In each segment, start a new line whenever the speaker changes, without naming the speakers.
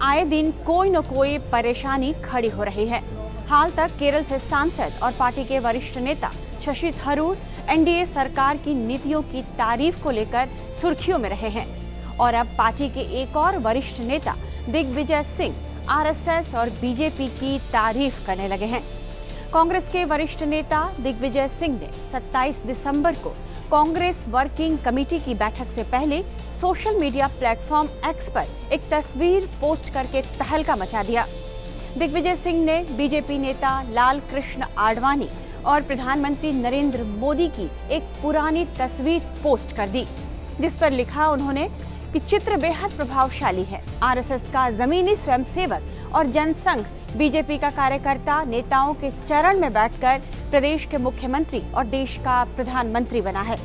आए दिन कोई न कोई परेशानी खड़ी हो रही है। हाल तक केरल से सांसद और पार्टी के वरिष्ठ नेता शशि थरूर एनडीए सरकार की नीतियों की तारीफ को लेकर सुर्खियों में रहे हैं और अब पार्टी के एक और वरिष्ठ नेता दिग्विजय सिंह आरएसएस और बीजेपी की तारीफ करने लगे हैं। कांग्रेस के वरिष्ठ नेता दिग्विजय सिंह ने 27 दिसंबर को कांग्रेस वर्किंग कमेटी की बैठक से पहले सोशल मीडिया प्लेटफॉर्म एक्स पर एक तस्वीर पोस्ट करके तहलका मचा दिया। दिग्विजय सिंह ने बीजेपी नेता लाल कृष्ण आडवाणी और प्रधानमंत्री नरेंद्र मोदी की एक पुरानी तस्वीर पोस्ट कर दी, जिस पर लिखा उन्होंने कि चित्र बेहद प्रभावशाली है। आरएसएस का जमीनी स्वयंसेवक और जनसंघ बीजेपी का कार्यकर्ता नेताओं के चरण में बैठकर प्रदेश के मुख्यमंत्री और देश का प्रधानमंत्री बना है।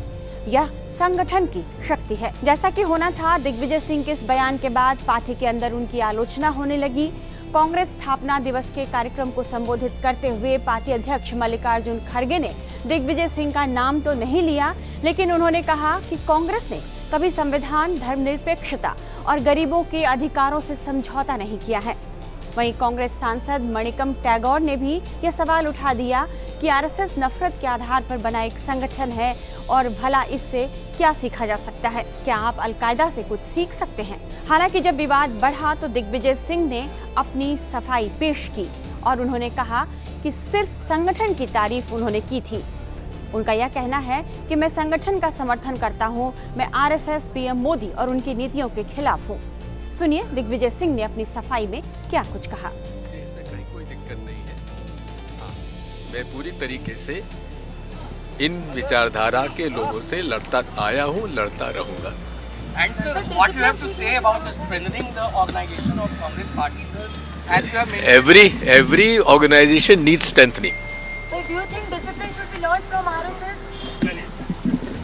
यह संगठन की शक्ति है। जैसा कि होना था, दिग्विजय सिंह के इस बयान के बाद पार्टी के अंदर उनकी आलोचना होने लगी। कांग्रेस स्थापना दिवस के कार्यक्रम को संबोधित करते हुए पार्टी अध्यक्ष मल्लिकार्जुन खड़गे ने दिग्विजय सिंह का नाम तो नहीं लिया, लेकिन उन्होंने कहा कि कांग्रेस ने कभी संविधान, धर्मनिरपेक्षता और गरीबों के अधिकारों से समझौता नहीं किया है। वहीं कांग्रेस सांसद मणिकम टैगोर ने भी यह सवाल उठा दिया कि आरएसएस नफरत के आधार पर बना एक संगठन है और भला इससे क्या सीखा जा सकता है? क्या आप अलकायदा से कुछ सीख सकते हैं? हालांकि जब विवाद बढ़ा तो दिग्विजय सिंह ने अपनी सफाई पेश की और उन्होंने कहा कि सिर्फ संगठन की तारीफ उन्होंने की थी। उनका यह कहना है कि मैं संगठन का समर्थन करता हूं, मैं आरएसएस, पीएम मोदी और उनकी नीतियों के खिलाफ हूं। सुनिए दिग्विजय सिंह ने अपनी सफाई में क्या कुछ कहा।
इसमें कहीं कोई दिक्कत नहीं है। मैं पूरी तरीके से इन विचारधारा के लोगों से लड़ता आया हूं, लड़ता रहूंगा।
And sir, what you have to say about the strengthening the organization of Congress party, sir? As you have mentioned,
every organization needs strengthening.
So do you think discipline should be learned from RSS?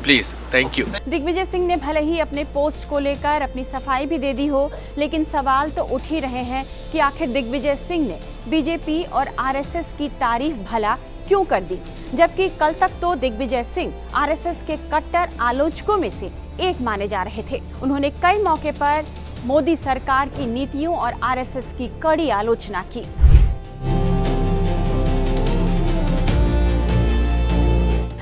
Please, thank you.
Digvijay Singh ने भले ही अपने post को लेकर अपनी सफाई भी दे दी हो, लेकिन सवाल तो उठ ही रहे हैं कि आखिर दिग्विजय सिंह ने बीजेपी और आरएसएस की तारीफ भला क्यों कर दी, जबकि कल तक तो दिग्विजय सिंह आरएसएस के कट्टर आलोचकों में से एक माने जा रहे थे। उन्होंने कई मौके पर मोदी सरकार की नीतियों और आरएसएस की कड़ी आलोचना की।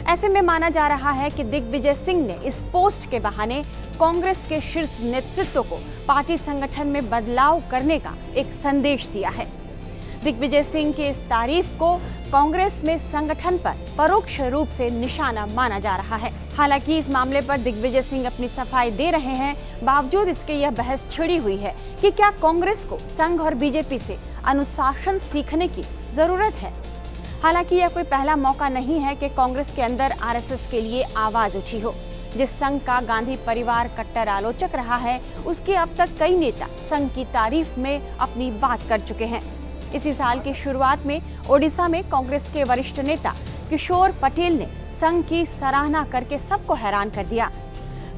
ऐसे में माना जा रहा है कि दिग्विजय सिंह ने इस पोस्ट के बहाने कांग्रेस के शीर्ष नेतृत्व को पार्टी संगठन में बदलाव करने का एक संदेश दिया है। दिग्विजय सिंह की इस तारीफ को कांग्रेस में संगठन पर परोक्ष रूप से निशाना माना जा रहा है। हालांकि इस मामले पर दिग्विजय सिंह अपनी सफाई दे रहे हैं, बावजूद इसके यह बहस छिड़ी हुई है कि क्या कांग्रेस को संघ और बीजेपी से अनुशासन सीखने की जरूरत है। हालांकि यह कोई पहला मौका नहीं है कि कांग्रेस के अंदर आरएसएस के लिए आवाज उठी हो। जिस संघ का गांधी परिवार कट्टर आलोचक रहा है, उसके अब तक कई नेता संघ की तारीफ में अपनी बात कर चुके हैं। इसी साल की शुरुआत में ओडिशा में कांग्रेस के वरिष्ठ नेता किशोर पटेल ने संघ की सराहना करके सबको हैरान कर दिया।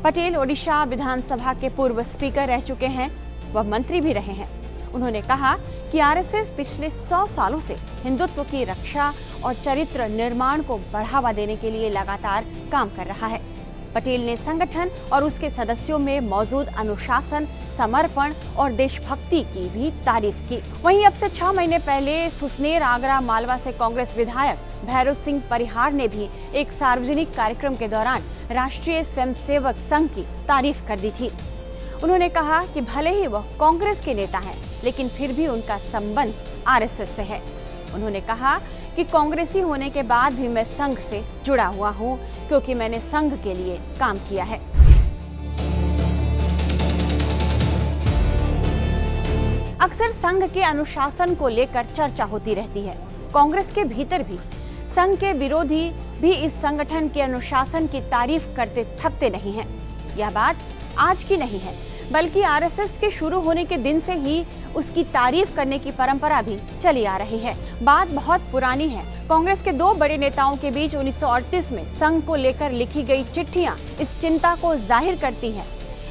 पटेल ओडिशा विधानसभा के पूर्व स्पीकर रह चुके हैं, वह मंत्री भी रहे हैं। उन्होंने कहा कि आरएसएस पिछले 100 सालों से हिंदुत्व की रक्षा और चरित्र निर्माण को बढ़ावा देने के लिए लगातार काम कर रहा है। पटेल ने संगठन और उसके सदस्यों में मौजूद अनुशासन, समर्पण और देशभक्ति की भी तारीफ की। वहीं अब से 6 महीने पहले सुसनेर, आगरा, मालवा से कांग्रेस विधायक भैरव सिंह परिहार ने भी एक सार्वजनिक कार्यक्रम के दौरान राष्ट्रीय स्वयंसेवक संघ की तारीफ कर दी थी। उन्होंने कहा कि भले ही वह कांग्रेस के नेता हैं, लेकिन फिर भी उनका संबंध आरएसएस से है। उन्होंने कहा कि कांग्रेसी होने के बाद भी मैं संघ से जुड़ा हुआ हूं, क्योंकि मैंने संघ के लिए काम किया है। अक्सर संघ के अनुशासन को लेकर चर्चा होती रहती है। कांग्रेस के भीतर भी संघ के विरोधी भी इस संगठन के अनुशासन की तारीफ करते थकते नहीं हैं। यह बात आज की नहीं है, बल्कि आरएसएस के शुरू होने के दिन से ही उसकी तारीफ करने की परंपरा भी चली आ रही है। बात बहुत पुरानी है। कांग्रेस के 2 बड़े नेताओं के बीच 1938 में संघ को लेकर लिखी गई चिट्ठियां इस चिंता को जाहिर करती हैं।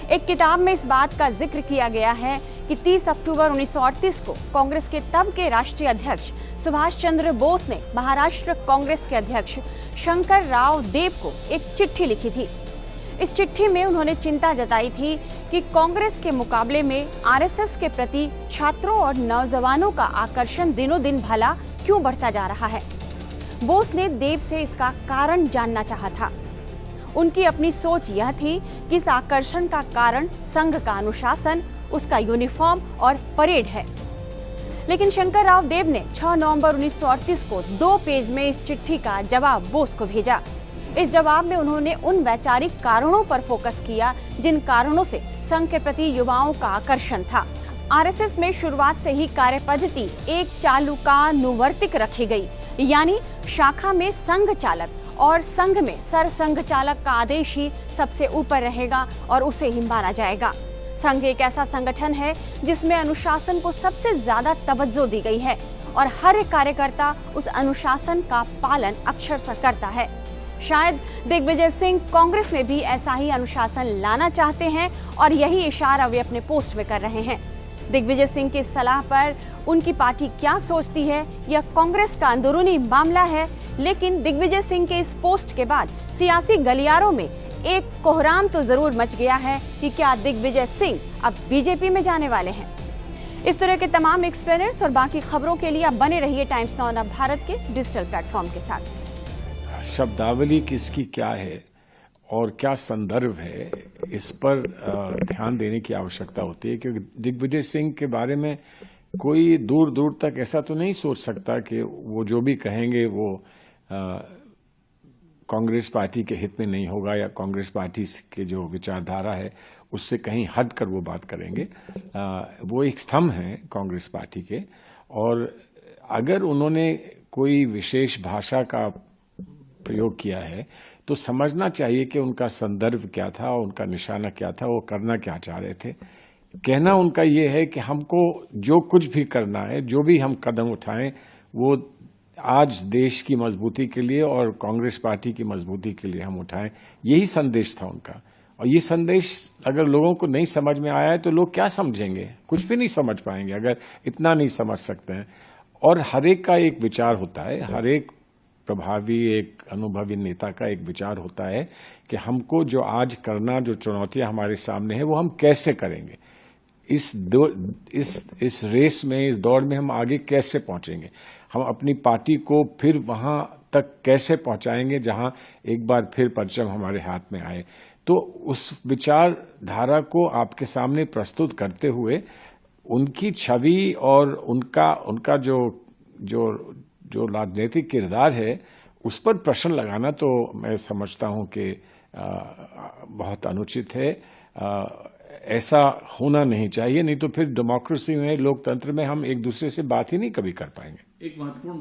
एक किताब में इस बात का जिक्र किया गया है कि 30 अक्टूबर 1938 को कांग्रेस के तब के राष्ट्रीय अध्यक्ष सुभाष चंद्र बोस ने महाराष्ट्र कांग्रेस के अध्यक्ष शंकर राव देव को एक चिट्ठी लिखी थी, इस चिट्ठी में उन्होंने चिंता जताई थी कि कांग्रेस के मुकाबले में आरएसएस के प्रति छात्रों और नौजवानों का आकर्षण दिनों दिन भला क्यों बढ़ता जा रहा है। बोस ने देव से इसका कारण जानना चाहा था। उनकी अपनी सोच यह थी कि इस आकर्षण का कारण संघ का अनुशासन, उसका यूनिफॉर्म और परेड है। लेकिन शंकर राव देव ने 6 नवंबर 1938 को 2 पेज में इस चिट्ठी का जवाब बोस को भेजा। इस जवाब में उन्होंने उन वैचारिक कारणों पर फोकस किया जिन कारणों से संघ के प्रति युवाओं का आकर्षण था। आरएसएस में शुरुआत से ही कार्य पद्धति एक चालुकानुवर्तिक रखी गई, यानी शाखा में संघ चालक और संघ में सरसंघ चालक का आदेश ही सबसे ऊपर रहेगा और उसे ही माना जाएगा। संघ एक ऐसा संगठन है जिसमें अनुशासन को सबसे ज्यादा तवज्जो दी गई है और हर एक कार्यकर्ता उस अनुशासन का पालन अक्षरशः करता है। शायद दिग्विजय सिंह कांग्रेस में भी ऐसा ही अनुशासन लाना चाहते हैं और यही इशारा वे अपने पोस्ट में कर रहे हैं। दिग्विजय सिंह की सलाह पर उनकी पार्टी क्या सोचती है, यह कांग्रेस का अंदरूनी मामला है, लेकिन दिग्विजय सिंह के इस पोस्ट के बाद सियासी गलियारों में एक कोहराम तो जरूर मच गया है कि क्या दिग्विजय सिंह अब बीजेपी में जाने वाले हैं। इस तरह के तमाम एक्सप्लेनर्स और बाकी खबरों के लिए आप बने रहिए टाइम्स नाउ अब भारत के डिजिटल प्लेटफॉर्म के साथ।
शब्दावली किसकी क्या है और क्या संदर्भ है, इस पर ध्यान देने की आवश्यकता होती है, क्योंकि दिग्विजय सिंह के बारे में कोई दूर दूर तक ऐसा तो नहीं सोच सकता कि वो जो भी कहेंगे वो कांग्रेस पार्टी के हित में नहीं होगा या कांग्रेस पार्टी के जो विचारधारा है उससे कहीं हट कर वो बात करेंगे। वो एक स्तंभ हैं कांग्रेस पार्टी के, और अगर उन्होंने कोई विशेष भाषा का प्रयोग किया है तो समझना चाहिए कि उनका संदर्भ क्या था, उनका निशाना क्या था, वो करना क्या चाह रहे थे। कहना उनका ये है कि हमको जो कुछ भी करना है, जो भी हम कदम उठाएं, वो आज देश की मजबूती के लिए और कांग्रेस पार्टी की मजबूती के लिए हम उठाएं। यही संदेश था उनका, और ये संदेश अगर लोगों को नहीं समझ में आया है तो लोग क्या समझेंगे, कुछ भी नहीं समझ पाएंगे अगर इतना नहीं समझ सकते हैं। और हर एक का एक विचार होता है, हर एक प्रभावी एक अनुभवी नेता का एक विचार होता है कि हमको जो आज करना, जो चुनौतियां हमारे सामने है, वो हम कैसे करेंगे, इस रेस में, इस दौड़ में हम आगे कैसे पहुंचेंगे, हम अपनी पार्टी को फिर वहां तक कैसे पहुंचाएंगे जहां एक बार फिर परचम हमारे हाथ में आए। तो उस विचारधारा को आपके सामने प्रस्तुत करते हुए उनकी छवि और उनका जो राजनीतिक किरदार है उस पर प्रश्न लगाना तो मैं समझता हूं कि बहुत अनुचित है। ऐसा होना नहीं चाहिए, नहीं तो फिर डेमोक्रेसी में, लोकतंत्र में हम एक दूसरे से बात ही नहीं कभी कर पाएंगे।
एक महत्वपूर्ण